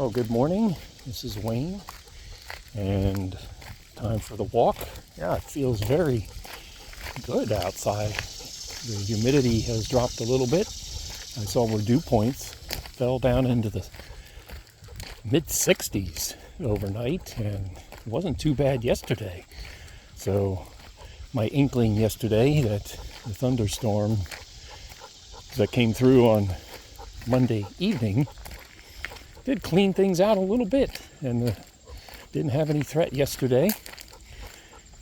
Oh, good morning. This is Wayne, and time for the walk. Yeah, it feels very good outside. The humidity has dropped a little bit. I saw where dew points fell down into the mid-60s overnight, and it wasn't too bad yesterday. So my inkling yesterday that the thunderstorm that came through on Monday evening did clean things out a little bit, and didn't have any threat yesterday.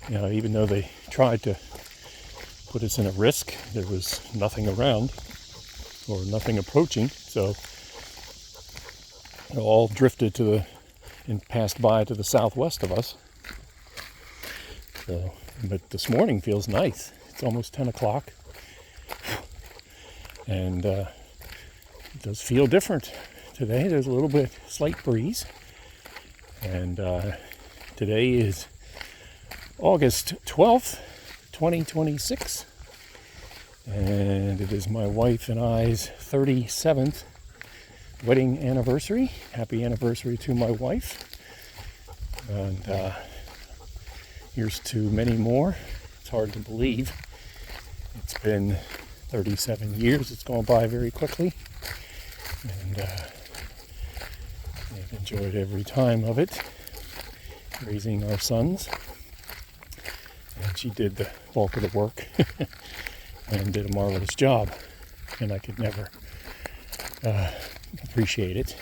Even though they tried to put us in a risk, there was nothing around or nothing approaching, so it all drifted and passed by to the southwest of us. But this morning feels nice. It's almost 10 o'clock, and it does feel different. Today there's a little bit slight breeze, and today is August 12th, 2026, and it is my wife and I's 37th wedding anniversary. Happy anniversary to my wife, and here's to many more. It's hard to believe. It's been 37 years. It's gone by very quickly, and I've enjoyed every time of it, raising our sons. And she did the bulk of the work and did a marvelous job, and I could never appreciate it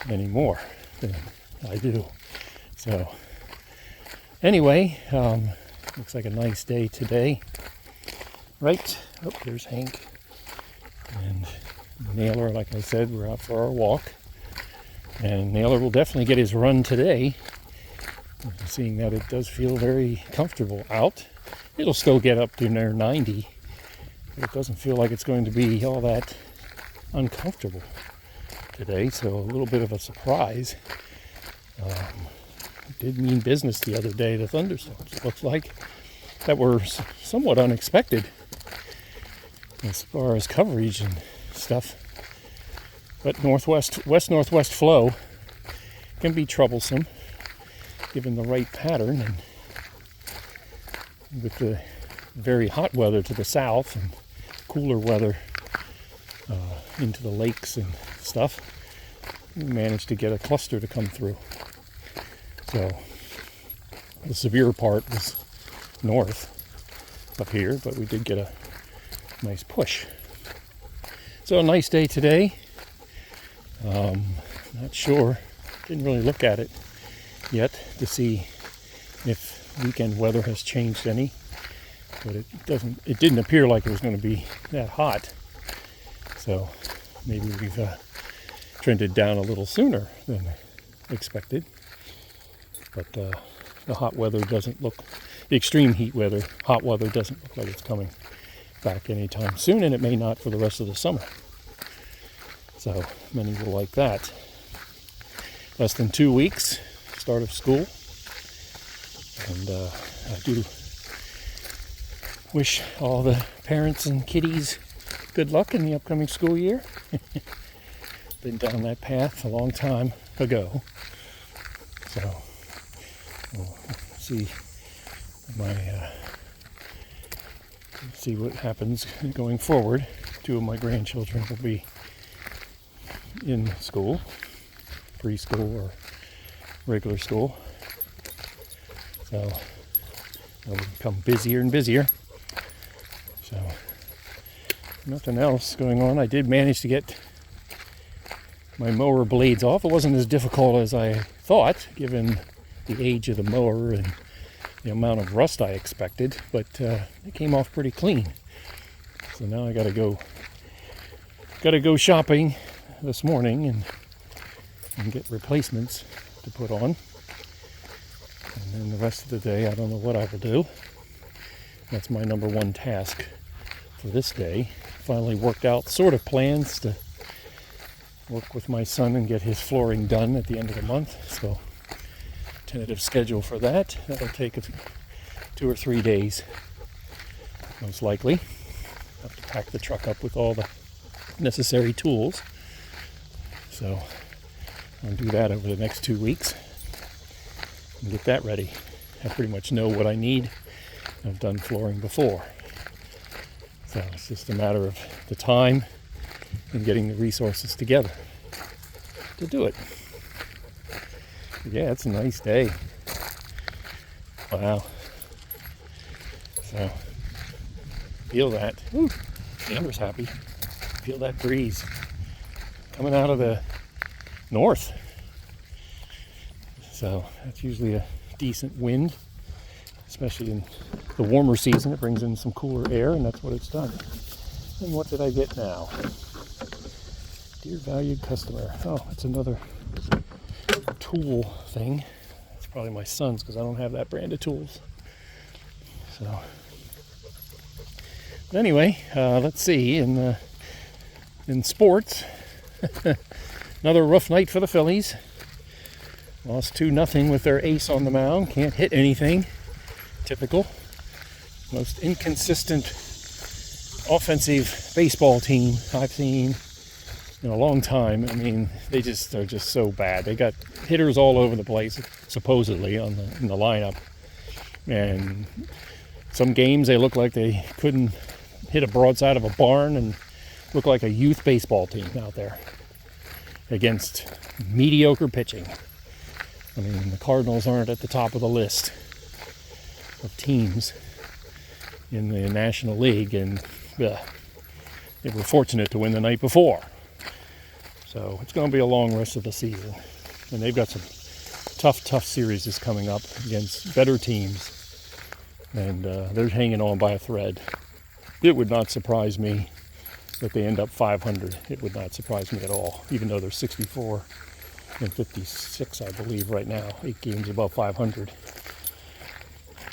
any more than I do. So anyway, looks like a nice day today, right? Oh, there's Hank and Naylor. Like I said, we're out for our walk, and Naylor will definitely get his run today, seeing that it does feel very comfortable out. It'll still get up to near 90, but it doesn't feel like it's going to be all that uncomfortable today, so a little bit of a surprise. It did mean business the other day, the thunderstorms. It looks like that were somewhat unexpected as far as coverage and stuff. But west-northwest flow can be troublesome given the right pattern, and with the very hot weather to the south and cooler weather into the lakes and stuff, we managed to get a cluster to come through. So the severe part was north up here, but we did get a nice push. So a nice day today. Not sure, didn't really look at it yet to see if weekend weather has changed any, but it didn't appear like it was going to be that hot, so maybe we've trended down a little sooner than expected. But the hot weather doesn't look, the extreme hot weather doesn't look like it's coming back anytime soon, and it may not for the rest of the summer. So many will like that. Less than 2 weeks, start of school, and I do wish all the parents and kiddies good luck in the upcoming school year. Been down that path a long time ago, so we'll see see what happens going forward. 2 of my grandchildren will be in school, preschool or regular school, so they'll become busier and busier. So nothing else going on. I did manage to get my mower blades off. It wasn't as difficult as I thought, given the age of the mower and the amount of rust I expected, but it came off pretty clean. So now I gotta go shopping this morning and get replacements to put on. And then the rest of the day, I don't know what I will do. That's my number one task for this day. Finally worked out sort of plans to work with my son and get his flooring done at the end of the month. So tentative schedule for that. That'll take 2 or 3 days, most likely. Have to pack the truck up with all the necessary tools. So I'll do that over the next 2 weeks and get that ready. I pretty much know what I need. I've done flooring before. So it's just a matter of the time and getting the resources together to do it. Yeah, it's a nice day. Wow. So, feel that. Woo, Amber's happy. Feel that breeze coming out of the north. So, that's usually a decent wind, especially in the warmer season. It brings in some cooler air, and that's what it's done. And what did I get now? Dear valued customer. Oh, it's another tool thing. It's probably my son's because I don't have that brand of tools. So, but anyway, let's see. In sports, another rough night for the Phillies. Lost 2-0 with their ace on the mound. Can't hit anything. Typical. Most inconsistent offensive baseball team I've seen in a long time. I mean, they're just so bad. They got hitters all over the place, supposedly, in the lineup. And some games they look like they couldn't hit a broadside of a barn and look like a youth baseball team out there against mediocre pitching. I mean, the Cardinals aren't at the top of the list of teams in the National League, and they were fortunate to win the night before. So it's going to be a long rest of the season. And they've got some tough series coming up against better teams. And they're hanging on by a thread. It would not surprise me that they end up 500. It would not surprise me at all, even though they're 64 and 56, I believe, right now. 8 games above 500.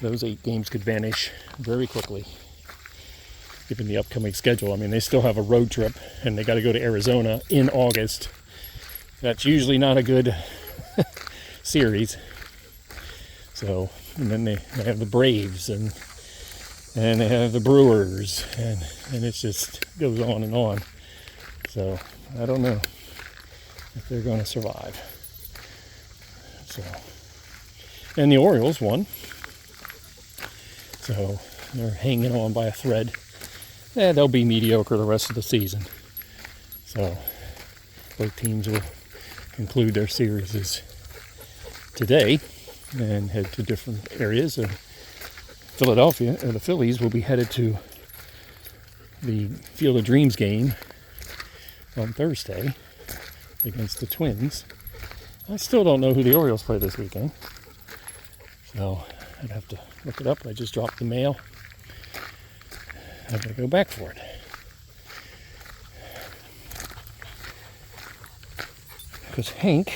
Those 8 games could vanish very quickly, given the upcoming schedule. I mean, they still have a road trip, and they got to go to Arizona in August. That's usually not a good series. So, and then they have the Braves, and they have the Brewers, and it just goes on and on. So, I don't know if they're going to survive. So, and the Orioles won. So, they're hanging on by a thread. They'll be mediocre the rest of the season. So, both teams will conclude their series today and head to different areas. And Philadelphia, or the Phillies, will be headed to the Field of Dreams game on Thursday against the Twins. I still don't know who the Orioles play this weekend, so I'd have to look it up. I just dropped the mail. I've got to go back for it. Because Hank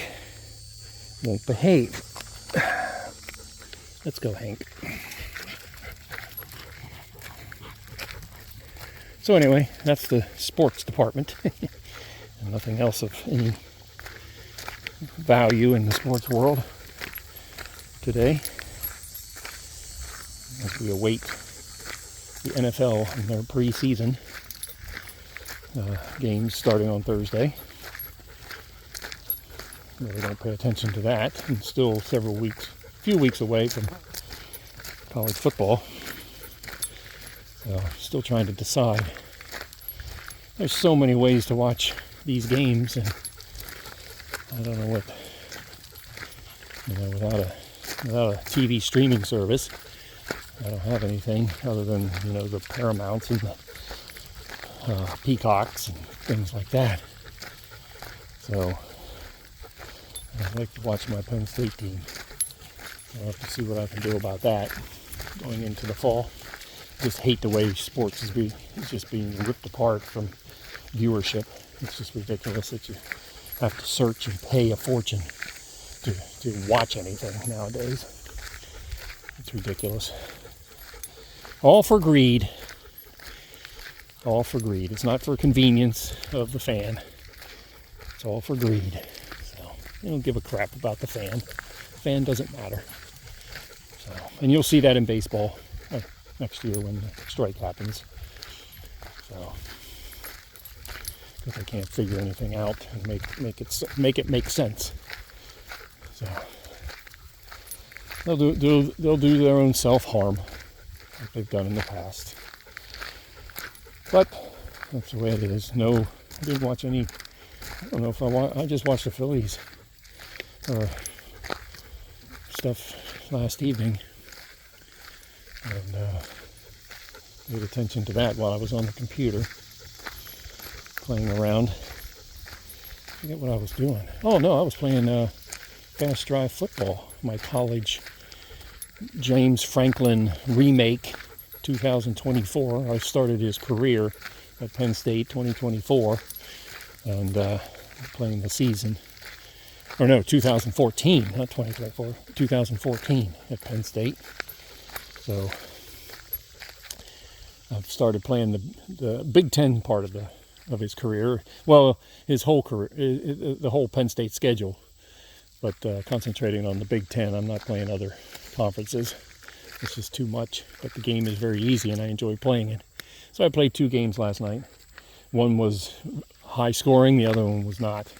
won't behave. Let's go, Hank. So anyway, that's the sports department. And nothing else of any value in the sports world today, as we await the NFL and their preseason games starting on Thursday. Really don't pay attention to that, and still few weeks away from college football. So, still trying to decide. There's so many ways to watch these games, and I don't know what, without a TV streaming service, I don't have anything other than, the Paramounts and the Peacocks and things like that. So, I'd like to watch my Penn State team. I'll have to see what I can do about that going into the fall. Just hate the way sports is just being ripped apart from viewership. It's just ridiculous that you have to search and pay a fortune to watch anything nowadays. It's ridiculous. All for greed. All for greed. It's not for convenience of the fan. It's all for greed. So, they don't give a crap about the fan. The fan doesn't matter. So, and you'll see that in baseball next year when the strike happens. So, because they can't figure anything out and make it make sense. So they'll do their own self-harm like they've done in the past. But that's the way it is. No, I didn't watch any. I don't know if I just watched the Phillies stuff last evening, and paid attention to that while I was on the computer playing around. I forget what I was doing. Oh no, I was playing Fast Drive Football, my college James Franklin remake 2024. I started his career at Penn State 2024, and playing the season. Or no, 2014, not 2024, 2014 at Penn State. So I've started playing the Big Ten part of his career. Well, his whole career, the whole Penn State schedule, but concentrating on the Big Ten. I'm not playing other conferences. It's just too much. But the game is very easy, and I enjoy playing it. So I played 2 games last night. One was high scoring, the other one was not.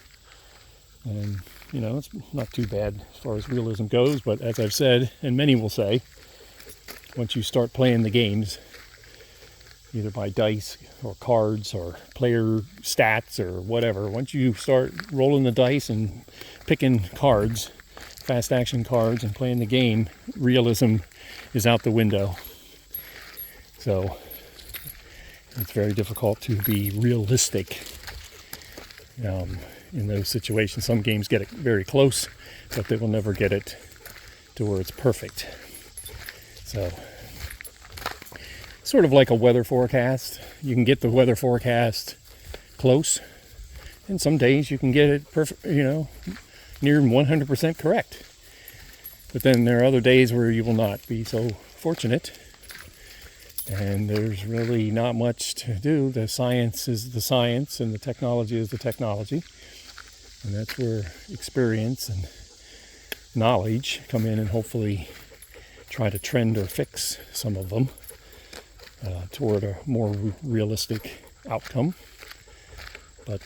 And you know, it's not too bad as far as realism goes, but as I've said, and many will say, once you start playing the games, either by dice or cards or player stats or whatever, once you start rolling the dice and picking cards, fast action cards, and playing the game, realism is out the window. So it's very difficult to be realistic in those situations. Some games get it very close, but they will never get it to where it's perfect. So, sort of like a weather forecast. You can get the weather forecast close, and some days you can get it perfect, near 100% correct. But then there are other days where you will not be so fortunate, and there's really not much to do. The science is the science, and the technology is the technology. And that's where experience and knowledge come in and hopefully try to trend or fix some of them toward a more realistic outcome. But,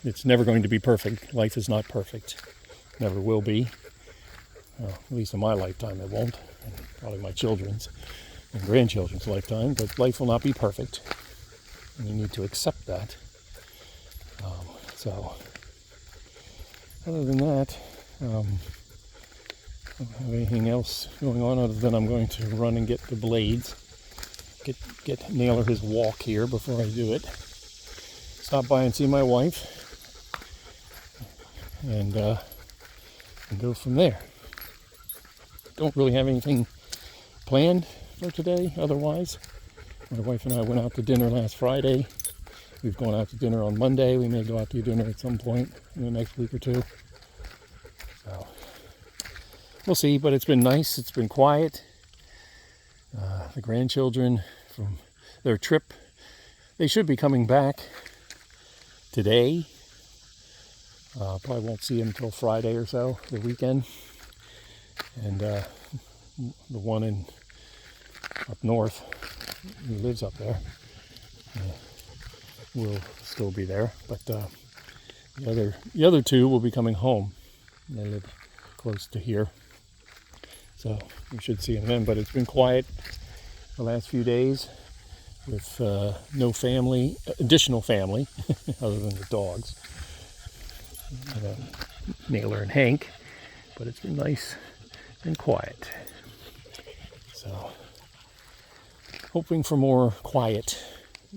it's never going to be perfect. Life is not perfect. Never will be. Well, at least in my lifetime it won't. And probably my children's and grandchildren's lifetime. But life will not be perfect. And you need to accept that. So, other than that, I don't have anything else going on other than I'm going to run and get the blades, get Naylor his walk here before I do it. Stop by and see my wife, and go from there. Don't really have anything planned for today. Otherwise, my wife and I went out to dinner last Friday. We've gone out to dinner on Monday. We may go out to dinner at some point in the next week or two. So, we'll see, but it's been nice. It's been quiet. The grandchildren from their trip, they should be coming back today. Probably won't see them until Friday or so, the weekend. And the one up north, who lives up there, will still be there, but the other 2 will be coming home. They live close to here, so we should see them then. But it's been quiet the last few days with no family, additional family, other than the dogs, Naylor and Hank. But it's been nice and quiet. So, hoping for more quiet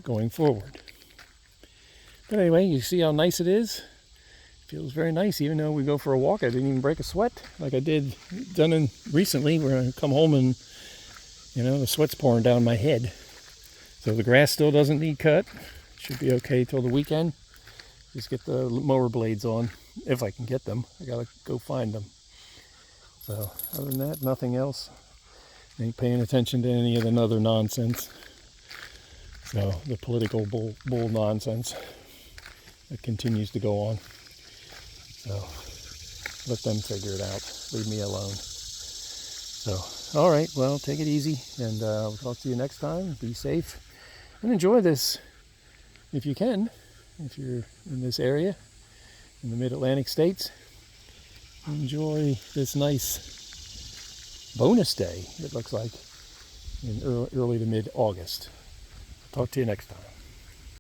going forward. But anyway, you see how nice it is? It feels very nice. Even though we go for a walk, I didn't even break a sweat like I done recently, where I come home and, the sweat's pouring down my head. So the grass still doesn't need cut. Should be okay till the weekend. Just get the mower blades on, if I can get them. I gotta go find them. So other than that, nothing else. Ain't paying attention to any of the other nonsense. So the political bull nonsense that continues to go on. So let them figure it out. Leave me alone. So, all right, well, take it easy, and I'll talk to you next time. Be safe and enjoy this if you can. If you're in this area, in the mid-Atlantic states, enjoy this nice bonus day, it looks like, in early to mid-August. Talk to you next time.